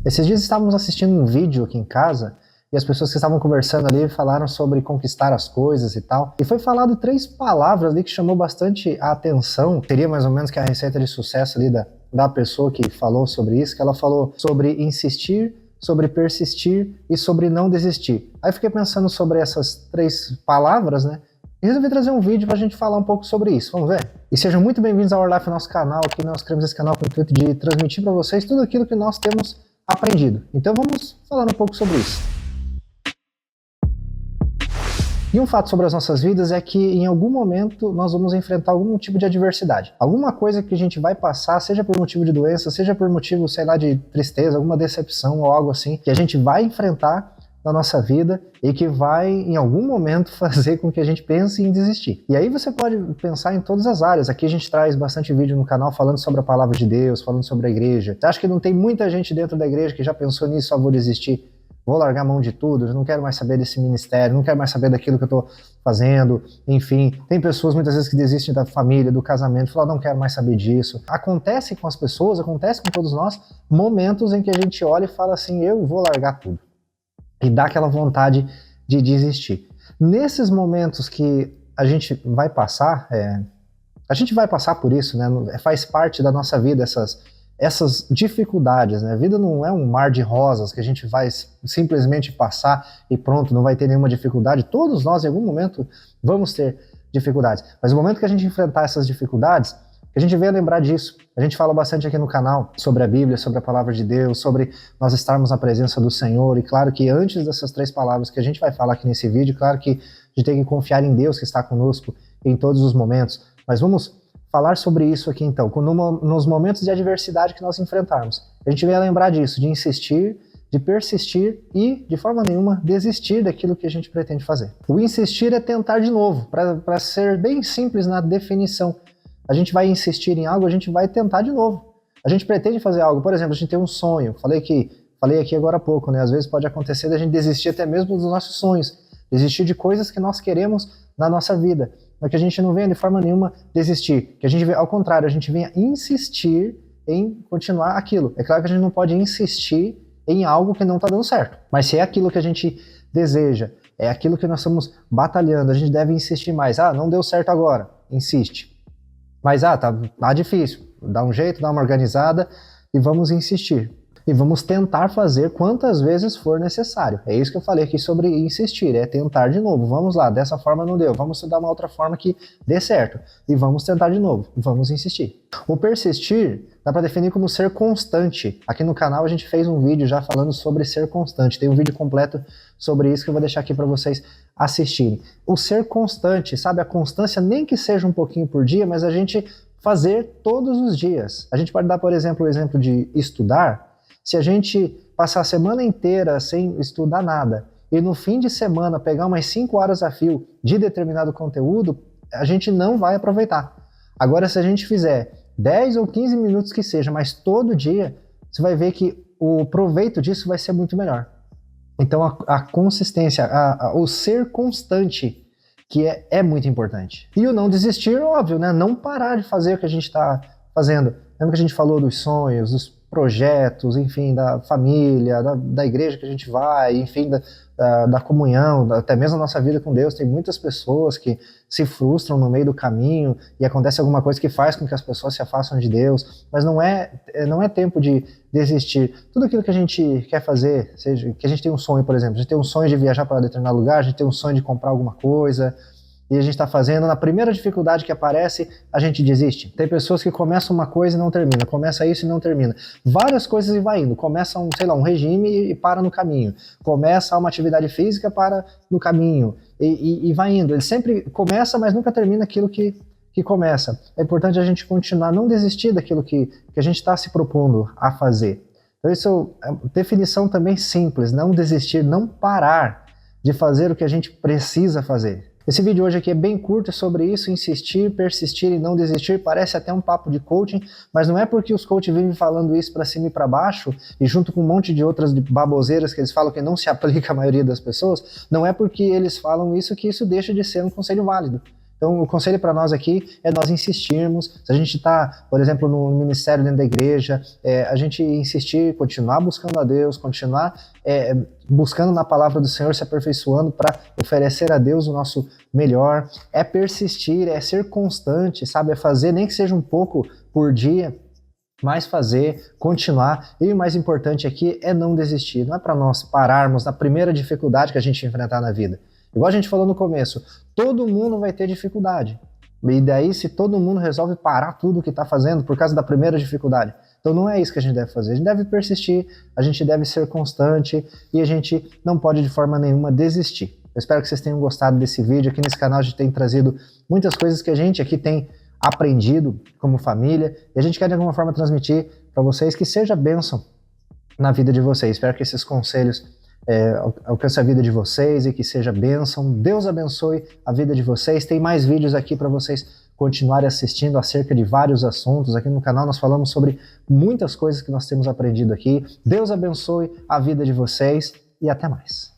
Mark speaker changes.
Speaker 1: Esses dias estávamos assistindo um vídeo aqui em casa e as pessoas que estavam conversando ali falaram sobre conquistar as coisas e tal. E foi falado 3 palavras ali que chamou bastante a atenção. Seria mais ou menos que a receita de sucesso ali da pessoa que falou sobre isso, que ela falou sobre insistir, sobre persistir e sobre não desistir. Aí eu fiquei pensando sobre essas 3 palavras, né? E resolvi trazer um vídeo pra gente falar um pouco sobre isso. Vamos ver? E sejam muito bem-vindos ao Our Life, nosso canal. Aqui nós criamos esse canal com o intuito de transmitir para vocês tudo aquilo que nós temos aprendido. Então vamos falar um pouco sobre isso. E um fato sobre as nossas vidas é que em algum momento nós vamos enfrentar algum tipo de adversidade. Alguma coisa que a gente vai passar, seja por motivo de doença, seja por motivo, sei lá, de tristeza, alguma decepção ou algo assim, que a gente vai enfrentar na nossa vida e que vai, em algum momento, fazer com que a gente pense em desistir. E aí você pode pensar em todas as áreas. Aqui a gente traz bastante vídeo no canal falando sobre a palavra de Deus, falando sobre a igreja. Você acha que não tem muita gente dentro da igreja que já pensou nisso, só vou desistir? Vou largar a mão de tudo, eu não quero mais saber desse ministério, não quero mais saber daquilo que eu estou fazendo, enfim. Tem pessoas muitas vezes que desistem da família, do casamento, falam, não quero mais saber disso. Acontece com as pessoas, acontece com todos nós, momentos em que a gente olha e fala assim, eu vou largar tudo. E dá aquela vontade de desistir. Nesses momentos que a gente vai passar, a gente vai passar por isso, né? Faz parte da nossa vida essas dificuldades, né? A vida não é um mar de rosas que a gente vai simplesmente passar e pronto, não vai ter nenhuma dificuldade. Todos nós, em algum momento, vamos ter dificuldades. Mas no momento que a gente enfrentar essas dificuldades, a gente venha lembrar disso. A gente fala bastante aqui no canal sobre a Bíblia, sobre a palavra de Deus, sobre nós estarmos na presença do Senhor. E claro que antes dessas 3 palavras que a gente vai falar aqui nesse vídeo, claro que a gente tem que confiar em Deus que está conosco em todos os momentos. Mas vamos falar sobre isso aqui então, nos momentos de adversidade que nós enfrentarmos. A gente venha lembrar disso, de insistir, de persistir e, de forma nenhuma, desistir daquilo que a gente pretende fazer. O insistir é tentar de novo, para ser bem simples na definição. A gente vai insistir em algo, a gente vai tentar de novo. A gente pretende fazer algo, por exemplo, a gente tem um sonho, falei aqui agora há pouco, né? Às vezes pode acontecer da gente desistir até mesmo dos nossos sonhos, desistir de coisas que nós queremos na nossa vida, mas que a gente não venha de forma nenhuma desistir, que a gente, ao contrário, a gente venha insistir em continuar aquilo. É claro que a gente não pode insistir em algo que não está dando certo, mas se é aquilo que a gente deseja, é aquilo que nós estamos batalhando, a gente deve insistir mais. Ah, não deu certo agora, insiste. Mas tá difícil, dá um jeito, dá uma organizada e vamos insistir. E vamos tentar fazer quantas vezes for necessário. É isso que eu falei aqui sobre insistir, é tentar de novo. Vamos lá, dessa forma não deu, vamos tentar uma outra forma que dê certo. E vamos tentar de novo, vamos insistir. O persistir dá para definir como ser constante. Aqui no canal a gente fez um vídeo já falando sobre ser constante. Tem um vídeo completo sobre isso que eu vou deixar aqui para vocês assistirem. O ser constante, sabe? A constância, nem que seja um pouquinho por dia, mas a gente fazer todos os dias. A gente pode dar, por exemplo, o exemplo de estudar. Se a gente passar a semana inteira sem estudar nada e no fim de semana pegar umas 5 horas a fio de determinado conteúdo, a gente não vai aproveitar. Agora, se a gente fizer 10 ou 15 minutos que seja, mas todo dia, você vai ver que o proveito disso vai ser muito melhor. Então a consistência, o ser constante, que é muito importante. E o não desistir, óbvio, né? Não parar de fazer o que a gente está fazendo. Lembra que a gente falou dos sonhos, dos projetos, enfim, da família, da igreja que a gente vai, enfim, da comunhão, até mesmo a nossa vida com Deus. Tem muitas pessoas que se frustram no meio do caminho e acontece alguma coisa que faz com que as pessoas se afastem de Deus, mas não é tempo de desistir. Tudo aquilo que a gente quer fazer, seja que a gente tem um sonho, por exemplo, a gente tem um sonho de viajar para determinado lugar, a gente tem um sonho de comprar alguma coisa, e a gente está fazendo, na primeira dificuldade que aparece, a gente desiste. Tem pessoas que começam uma coisa e não termina, começa isso e não termina. Várias coisas e vai indo, começa um regime e para no caminho. Começa uma atividade física, para no caminho, e vai indo. Ele sempre começa, mas nunca termina aquilo que começa. É importante a gente continuar, não desistir daquilo que a gente está se propondo a fazer. Então isso é uma definição também simples, não desistir, não parar de fazer o que a gente precisa fazer. Esse vídeo hoje aqui é bem curto, é sobre isso, insistir, persistir e não desistir. Parece até um papo de coaching, mas não é porque os coaches vivem falando isso para cima e para baixo, e junto com um monte de outras baboseiras que eles falam que não se aplica à maioria das pessoas, não é porque eles falam isso que isso deixa de ser um conselho válido. Então, o conselho para nós aqui é nós insistirmos. Se a gente está, por exemplo, no ministério dentro da igreja, a gente insistir, continuar buscando a Deus, continuar buscando na palavra do Senhor, se aperfeiçoando para oferecer a Deus o nosso melhor. É persistir, é ser constante, sabe? É fazer, nem que seja um pouco por dia, mas fazer, continuar. E o mais importante aqui é não desistir. Não é para nós pararmos na primeira dificuldade que a gente enfrentar na vida. Igual a gente falou no começo, todo mundo vai ter dificuldade. E daí, se todo mundo resolve parar tudo o que está fazendo por causa da primeira dificuldade, então não é isso que a gente deve fazer. A gente deve persistir, a gente deve ser constante e a gente não pode de forma nenhuma desistir. Eu espero que vocês tenham gostado desse vídeo. Aqui nesse canal a gente tem trazido muitas coisas que a gente aqui tem aprendido como família e a gente quer de alguma forma transmitir para vocês que seja bênção na vida de vocês. Espero que esses conselhos alcance a vida de vocês e que seja bênção. Deus abençoe a vida de vocês. Tem mais vídeos aqui para vocês continuarem assistindo acerca de vários assuntos. Aqui no canal nós falamos sobre muitas coisas que nós temos aprendido aqui. Deus abençoe a vida de vocês e até mais.